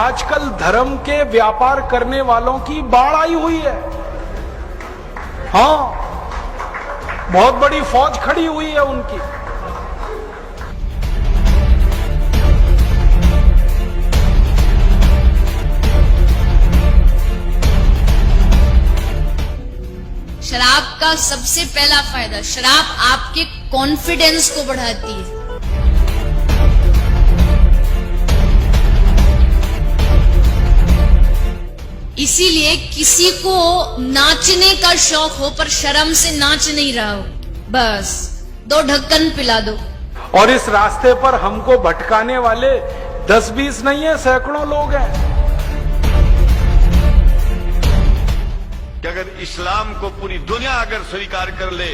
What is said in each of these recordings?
आजकल धर्म के व्यापार करने वालों की बाढ़ आई हुई है। हाँ, बहुत बड़ी फौज खड़ी हुई है उनकी। शराब का सबसे पहला फायदा, शराब आपके कॉन्फिडेंस को बढ़ाती है। इसीलिए किसी को नाचने का शौक हो पर शर्म से नाच नहीं रहा हो, बस 2 ढक्कन पिला दो। और इस रास्ते पर हमको भटकाने वाले 10-20 नहीं है, सैकड़ों लोग हैं। कि अगर इस्लाम को पूरी दुनिया अगर स्वीकार कर ले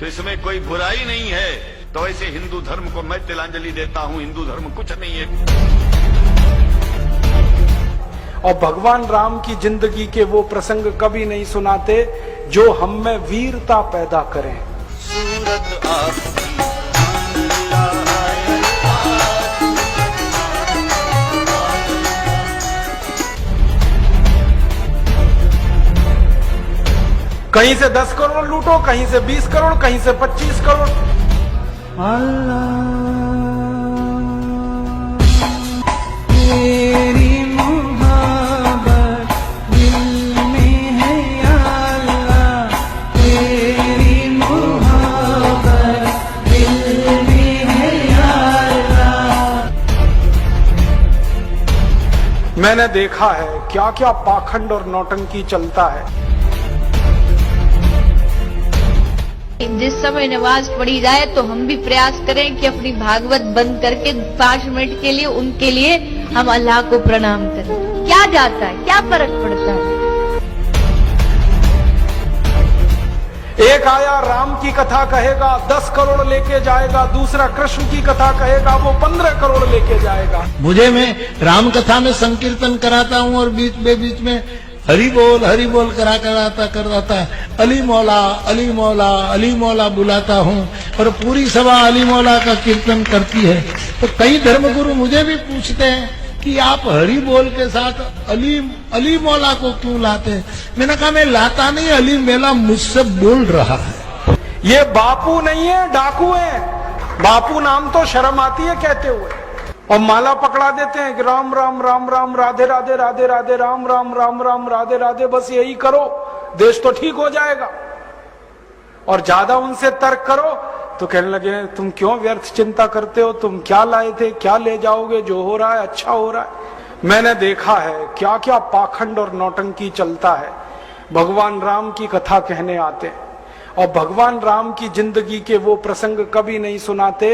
तो इसमें कोई बुराई नहीं है, तो ऐसे हिंदू धर्म को मैं तिलांजलि देता हूं। हिंदू धर्म कुछ नहीं है। और भगवान राम की जिंदगी के वो प्रसंग कभी नहीं सुनाते जो हम में वीरता पैदा करें। सूरत आपकी कहीं से 10 करोड़ लूटो, कहीं से 20 करोड़, कहीं से 25 करोड़। तेरी मोहब्बत दिल में है या अल्लाह, तेरी मोहब्बत दिल में है या अल्लाह। मैंने देखा है क्या क्या पाखंड और नौटंकी चलता है। जिस समय नमाज पढ़ी जाए तो हम भी प्रयास करें कि अपनी भागवत बंद करके 5 मिनट के लिए उनके लिए हम अल्लाह को प्रणाम करें। क्या जाता है, क्या फर्क पड़ता है। एक आया राम की कथा कहेगा 10 करोड़ लेके जाएगा, दूसरा कृष्ण की कथा कहेगा वो 15 करोड़ लेके जाएगा। मुझे मैं राम कथा में संकीर्तन कराता हूँ और बीच में हरि बोल कराता अली मौला अली मौला अली मौला बुलाता हूँ और पूरी सभा अली मौला का कीर्तन करती है। तो कई धर्मगुरु मुझे भी पूछते हैं कि आप हरि बोल के साथ अली मौला को क्यों लाते हैं। मैंने कहा मैं लाता नहीं, अली मेला मुझसे बोल रहा है। ये बापू नहीं है, डाकू है। बापू नाम तो शर्म आती है कहते हुए, और माला पकड़ा देते हैं कि राम राम राम राम राधे राधे राधे राधे राम राम राम राम राधे राधे, बस यही करो देश तो ठीक हो जाएगा। और ज्यादा उनसे तर्क करो तो कहने लगे तुम क्यों व्यर्थ चिंता करते हो, तुम क्या लाए थे, क्या ले जाओगे, जो हो रहा है अच्छा हो रहा है। मैंने देखा है क्या क्या पाखंड और नौटंकी चलता है। भगवान राम की कथा कहने आते हैं और भगवान राम की जिंदगी के वो प्रसंग कभी नहीं सुनाते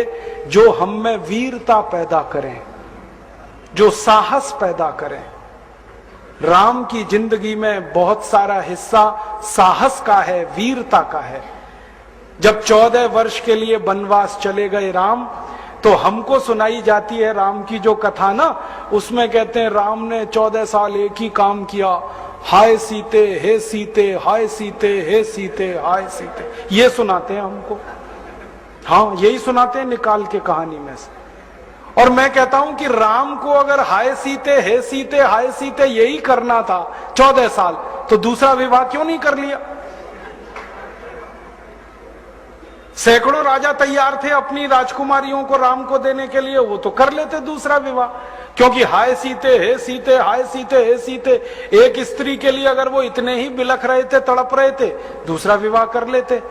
जो हम में वीरता पैदा करें, जो साहस पैदा करें। राम की जिंदगी में बहुत सारा हिस्सा साहस का है, वीरता का है। जब 14 वर्ष के लिए वनवास चले गए राम, तो हमको सुनाई जाती है राम की जो कथा ना, उसमें कहते हैं राम ने 14 साल एक ही काम किया, हाय सीते हे सीते, हाय सीते हे सीते, हाय सीते, ये सुनाते हैं हमको। हाँ, यही सुनाते हैं निकाल के कहानी में से। और मैं कहता हूं कि राम को अगर हाय सीते हे सीते हाय सीते यही करना था 14 साल, तो दूसरा विवाह क्यों नहीं कर लिया। सैकड़ों राजा तैयार थे अपनी राजकुमारियों को राम को देने के लिए, वो तो कर लेते दूसरा विवाह। क्योंकि हाय सीते हे सीते हाय सीते हे सीते, एक स्त्री के लिए अगर वो इतने ही बिलख रहे थे, तड़प रहे थे, दूसरा विवाह कर लेते।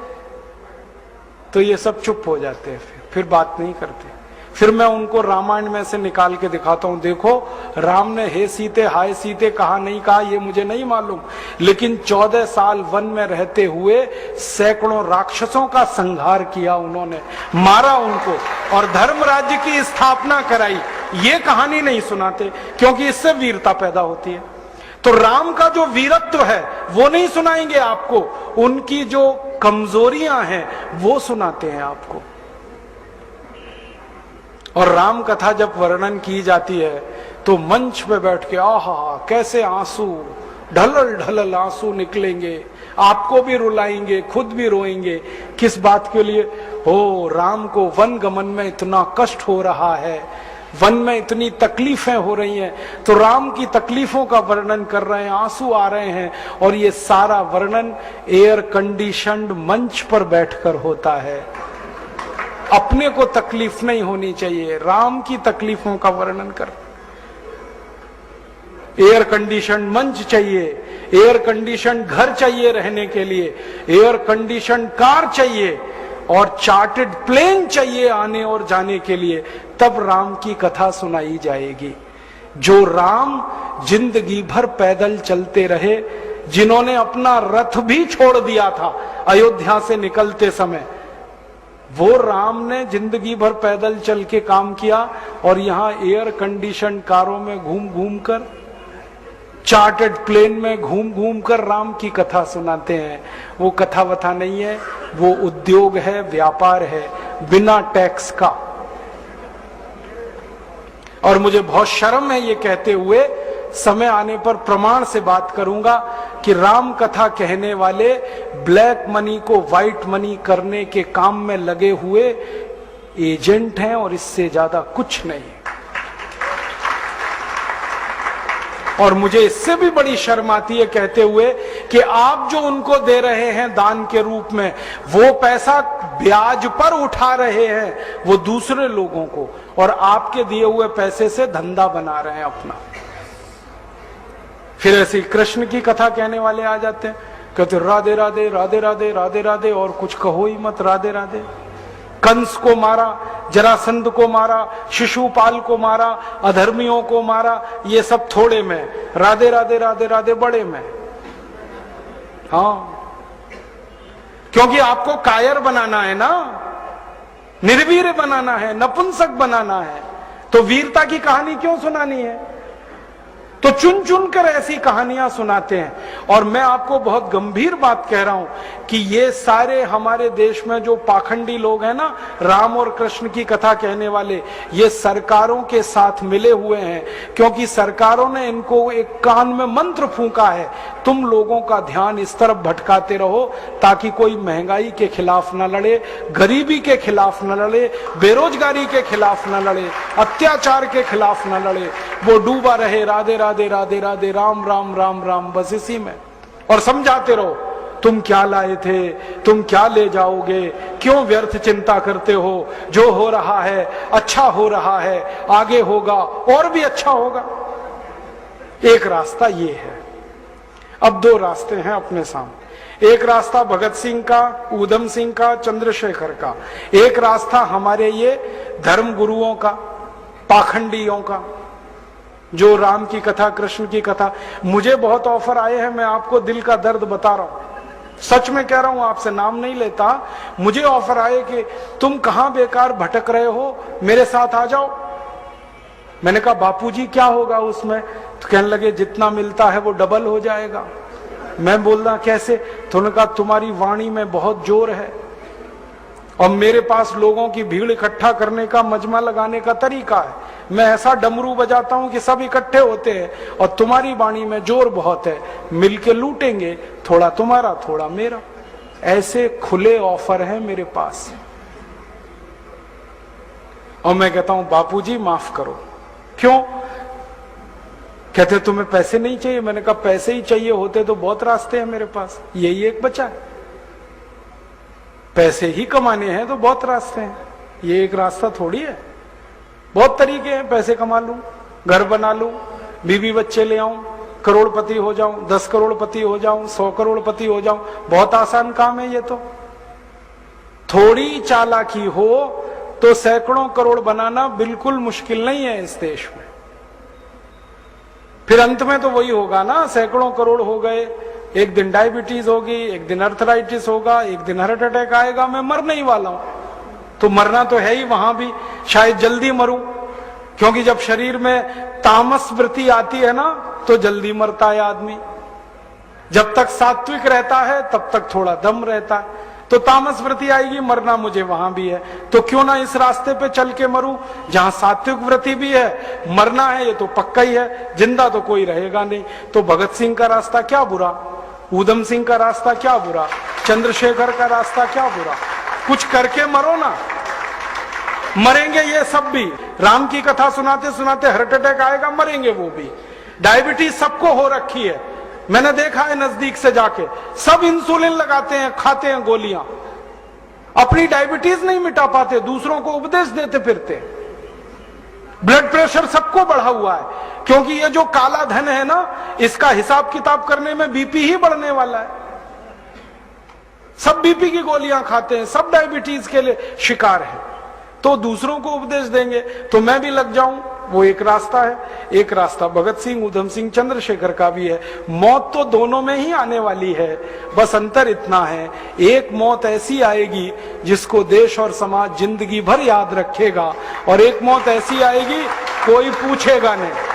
तो ये सब चुप हो जाते हैं, फिर बात नहीं करते। फिर मैं उनको रामायण में से निकाल के दिखाता हूं, देखो राम ने हे सीते हाय सीते कहा नहीं कहा ये मुझे नहीं मालूम, लेकिन 14 साल वन में रहते हुए सैकड़ों राक्षसों का संहार किया उन्होंने, मारा उनको और धर्म राज्य की स्थापना कराई। ये कहानी नहीं सुनाते क्योंकि इससे वीरता पैदा होती है। तो राम का जो वीरत्व है वो नहीं सुनाएंगे आपको, उनकी जो कमजोरियां हैं वो सुनाते हैं आपको। और राम कथा जब वर्णन की जाती है तो मंच पे बैठ के आहा कैसे आंसू ढलल ढलल आंसू निकलेंगे, आपको भी रुलाएंगे, खुद भी रोएंगे। किस बात के लिए? हो राम को वन गमन में इतना कष्ट हो रहा है, वन में इतनी तकलीफें हो रही हैं, तो राम की तकलीफों का वर्णन कर रहे हैं, आंसू आ रहे हैं, और ये सारा वर्णन एयर कंडीशनड मंच पर बैठकर होता है। अपने को तकलीफ नहीं होनी चाहिए, राम की तकलीफों का वर्णन कर। एयर कंडीशन मंच चाहिए, एयर कंडीशन घर चाहिए रहने के लिए, एयर कंडीशन कार चाहिए, और चार्टर्ड प्लेन चाहिए आने और जाने के लिए, तब राम की कथा सुनाई जाएगी। जो राम जिंदगी भर पैदल चलते रहे, जिन्होंने अपना रथ भी छोड़ दिया था अयोध्या से निकलते समय, वो राम ने जिंदगी भर पैदल चल के काम किया, और यहां एयर कंडीशन कारों में घूम घूम कर, चार्टर्ड प्लेन में घूम घूम कर राम की कथा सुनाते हैं। वो कथा वथा नहीं है, वो उद्योग है, व्यापार है, बिना टैक्स का। और मुझे बहुत शर्म है ये कहते हुए, समय आने पर प्रमाण से बात करूंगा कि राम कथा कहने वाले ब्लैक मनी को व्हाइट मनी करने के काम में लगे हुए एजेंट हैं, और इससे ज्यादा कुछ नहीं। और मुझे इससे भी बड़ी शर्म आती है कहते हुए कि आप जो उनको दे रहे हैं दान के रूप में, वो पैसा ब्याज पर उठा रहे हैं वो दूसरे लोगों को, और आपके दिए हुए पैसे से धंधा बना रहे हैं अपना। फिर ऐसे कृष्ण की कथा कहने वाले आ जाते हैं, कहते राधे राधे राधे राधे राधे राधे, और कुछ कहो ही मत, राधे राधे। कंस को मारा, जरासंध को मारा, शिशुपाल को मारा, अधर्मियों को मारा, ये सब थोड़े में, राधे राधे राधे राधे बड़े में। हाँ, क्योंकि आपको कायर बनाना है ना, निर्वीर बनाना है, नपुंसक बनाना है, तो वीरता की कहानी क्यों सुनानी है? तो चुन चुन कर ऐसी कहानियां सुनाते हैं। और मैं आपको बहुत गंभीर बात कह रहा हूं कि ये सारे हमारे देश में जो पाखंडी लोग हैं ना, राम और कृष्ण की कथा कहने वाले, ये सरकारों के साथ मिले हुए हैं, क्योंकि सरकारों ने इनको एक कान में मंत्र फूंका है, तुम लोगों का ध्यान इस तरफ भटकाते रहो ताकि कोई महंगाई के खिलाफ न लड़े, गरीबी के खिलाफ न लड़े, बेरोजगारी के खिलाफ न लड़े, अत्याचार के खिलाफ न लड़े, वो डूबा रहे राधे राधे राधे राधे राम राम राम राम, बस इसी में। और समझाते रहो, तुम क्या लाए थे, तुम क्या ले जाओगे, क्यों व्यर्थ चिंता करते हो, जो हो रहा है अच्छा हो रहा है, आगे होगा और भी अच्छा होगा। एक रास्ता ये है। अब दो रास्ते हैं अपने सामने, एक रास्ता भगत सिंह का, ऊधम सिंह का, चंद्रशेखर का, एक रास्ता हमारे ये धर्म गुरुओं का, पाखंडियों का, जो राम की कथा, कृष्ण की कथा। मुझे बहुत ऑफर आए हैं, मैं आपको दिल का दर्द बता रहा हूं, सच में कह रहा हूं, आपसे नाम नहीं लेता। मुझे ऑफर आए कि तुम कहां बेकार भटक रहे हो, मेरे साथ आ जाओ। मैंने कहा बापूजी क्या होगा उसमें? तो कहने लगे जितना मिलता है वो डबल हो जाएगा। मैं बोल रहा कैसे? तो उन्होंने कहा तुम्हारी वाणी में बहुत जोर है, और मेरे पास लोगों की भीड़ इकट्ठा करने का, मजमा लगाने का तरीका है। मैं ऐसा डमरू बजाता हूं कि सब इकट्ठे होते हैं, और तुम्हारी वाणी में जोर बहुत है, मिलके लूटेंगे, थोड़ा तुम्हारा थोड़ा मेरा। ऐसे खुले ऑफर हैं मेरे पास। और मैं कहता हूं बापूजी माफ करो। क्यों? कहते तुम्हें पैसे नहीं चाहिए। मैंने कहा पैसे ही चाहिए होते तो बहुत रास्ते हैं मेरे पास, यही एक बचा है। पैसे ही कमाने हैं तो बहुत रास्ते हैं, ये एक रास्ता थोड़ी है। बहुत तरीके हैं, पैसे कमा लूं, घर बना लूं, बीवी बच्चे ले आऊं, करोड़पति हो जाऊं, 10 करोड़पति हो जाऊं, 100 करोड़पति हो जाऊं। बहुत आसान काम है ये तो। थोड़ी चालाकी हो तो सैकड़ों करोड़ बनाना बिल्कुल मुश्किल नहीं है इस देश में। फिर अंत में तो वही होगा ना, सैकड़ों करोड़ हो गए, एक दिन डायबिटीज होगी, एक दिन अर्थराइटिस होगा, एक दिन हार्ट अटैक आएगा, मैं मरने ही वाला हूं। तो मरना तो है ही, वहां भी शायद जल्दी मरूं, क्योंकि जब शरीर में तामस वृत्ति आती है ना तो जल्दी मरता है आदमी। जब तक सात्विक रहता है तब तक थोड़ा दम रहता है, तो तामस वृत्ति आएगी, मरना मुझे वहां भी है। तो क्यों ना इस रास्ते पे चल के मरूं जहां सात्विक वृत्ति भी है, मरना है ये तो पक्का ही है, जिंदा तो कोई रहेगा नहीं। तो भगत सिंह का रास्ता क्या बुरा, ऊधम सिंह का रास्ता क्या बुरा, चंद्रशेखर का रास्ता क्या बुरा? कुछ करके मरो ना। मरेंगे ये सब भी, राम की कथा सुनाते सुनाते हार्ट अटैक आएगा, मरेंगे वो भी। डायबिटीज सबको हो रखी है, मैंने देखा है नजदीक से जाके, सब इंसुलिन लगाते हैं, खाते हैं गोलियां, अपनी डायबिटीज नहीं मिटा पाते, दूसरों को उपदेश देते फिरते। ब्लड प्रेशर सबको बढ़ा हुआ है, क्योंकि ये जो काला धन है ना, इसका हिसाब किताब करने में बीपी ही बढ़ने वाला है। सब बीपी की गोलियां खाते हैं, सब डायबिटीज के लिए शिकार है, तो दूसरों को उपदेश देंगे तो मैं भी लग जाऊं, वो एक रास्ता है। एक रास्ता भगत सिंह, उधम सिंह, चंद्रशेखर का भी है। मौत तो दोनों में ही आने वाली है, बस अंतर इतना है, एक मौत ऐसी आएगी जिसको देश और समाज जिंदगी भर याद रखेगा, और एक मौत ऐसी आएगी कोई पूछेगा नहीं।